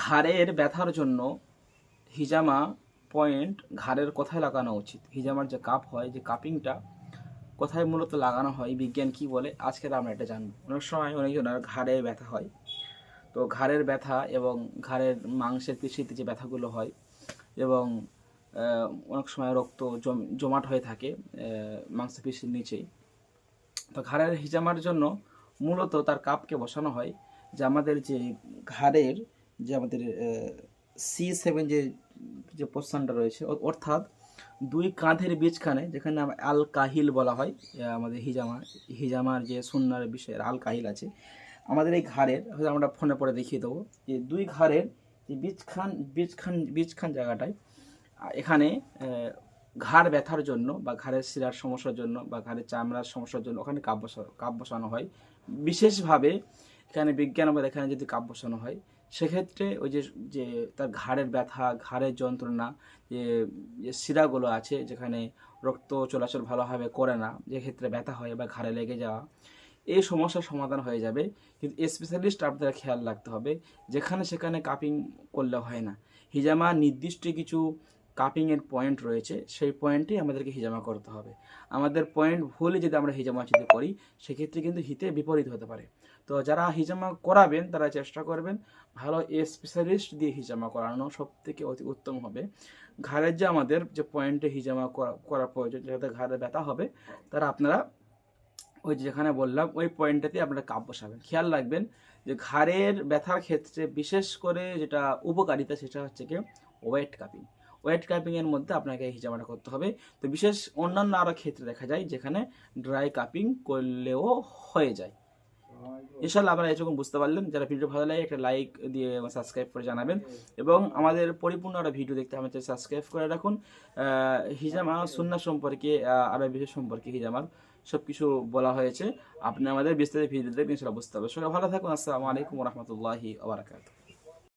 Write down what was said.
ঘাড়ের ব্যথার জন্য হিজামা পয়েন্ট ঘাড়ের কোথায় লাগানো উচিত, হিজামার যে কাপ হয়, যে কাপিংটা কোথায় মূলত লাগানো হয়, বিজ্ঞান কি বলে, আজকে আমরা এটা জানবো। অনেক সময় অনেকজনের ঘাড়ে ব্যথা হয়, তো ঘাড়ের ব্যথা এবং ঘাড়ের মাংসের পেশিতে যে ব্যথাগুলো হয় এবং অনেক সময় রক্ত জমাট হয়ে থাকে মাংসপেশির নিচেই। তো ঘাড়ের হিজামার জন্য মূলত তার কাপকে বসানো হয় যে আমাদের যে ঘাড়ের যে আমাদের C7 যে যে পোর্শনটা রয়েছে, অর্থাৎ দুই কাঁধের বীজখানে, যেখানে আল কাহিল বলা হয় আমাদের হিজামার যে সুন্নার বিষয়ের আল কাহিল আছে আমাদের এই ঘাড়ের, হয়তো আমরা ফোনে পরে দেখিয়ে দেবো যে দুই ঘাড়ের যে বীজখান জায়গাটায় এখানে ঘাড় ব্যথার জন্য বা ঘাড়ের শিরার সমস্যার জন্য বা ঘাড়ের চামড়ার সমস্যার জন্য ওখানে কাপ বসানো হয় বিশেষভাবে। এখানে বিজ্ঞান আমাদের এখানে যদি কাপ বসানো হয় সেক্ষেত্রে ওই যে যে তার ঘাড়ের ব্যথা, ঘাড়ের যন্ত্রণা, যে যে শিরাগুলো আছে যেখানে রক্ত চলাচল ভালোভাবে করে না, যে ক্ষেত্রে ব্যথা হয় বা ঘাড়ে লেগে যাওয়া, এই সমস্যার সমাধান হয়ে যাবে। কিন্তু স্পেশালিস্ট আপনাদের খেয়াল রাখতে হবে, যেখানে সেখানে কাপিং করলে হয় না। হিজামা নির্দিষ্ট কিছু কাপিংয়ের পয়েন্ট রয়েছে, সেই পয়েন্টেই আমাদেরকে হিজামা করতে হবে। আমাদের পয়েন্ট ভুলে যদি আমরা হিজামা যদি করি সেক্ষেত্রে কিন্তু হিতে বিপরীত হতে পারে। তো যারা হিজামা করাবেন তারা চেষ্টা করবেন ভালো স্পেশালিস্ট দিয়ে হিজামা করানো সব থেকে অতি উত্তম হবে। ঘাড়ের যে আমাদের যে পয়েন্টে হিজামা করা প্রয়োজন, যাতে ঘাড়ে ব্যথা হবে, তারা আপনারা ওই যেখানে বললাম ওই পয়েন্টটাতে আপনারা কাপ বসাবেন। খেয়াল রাখবেন যে ঘাড়ের ব্যথার ক্ষেত্রে বিশেষ করে যেটা উপকারিতা সেটা হচ্ছে কি ওয়েট কাপিং। ওয়েট কাপিংয়ের মধ্যে আপনাকে হিজামাটা করতে হবে। তো বিশেষ অন্যান্য আরও ক্ষেত্রে দেখা যায় যেখানে ড্রাই কাপিং করলেও হয়ে যায়। ইনশাল্লাহ আপনারা এরকম বুঝতে পারলেন। যারা ভিডিও ভালো লাগে একটা লাইক দিয়ে সাবস্ক্রাইব করে জানাবেন এবং আমাদের পরিপূর্ণ একটা ভিডিও দেখতে আমাদের সাবস্ক্রাইব করে রাখুন। হিজামা সুন্নাহ সম্পর্কে আরও বিষয় সম্পর্কে হিজামার সব কিছু বলা হয়েছে। আপনি আমাদের বিস্তারিত ভিডিও দেখবেন, ইনশাল্লাহ বুঝতে পারবেন। সবাই ভালো থাকুন। আসসালামু আলাইকুম ওয়া রাহমাতুল্লাহি ওয়া বারাকাতুহু।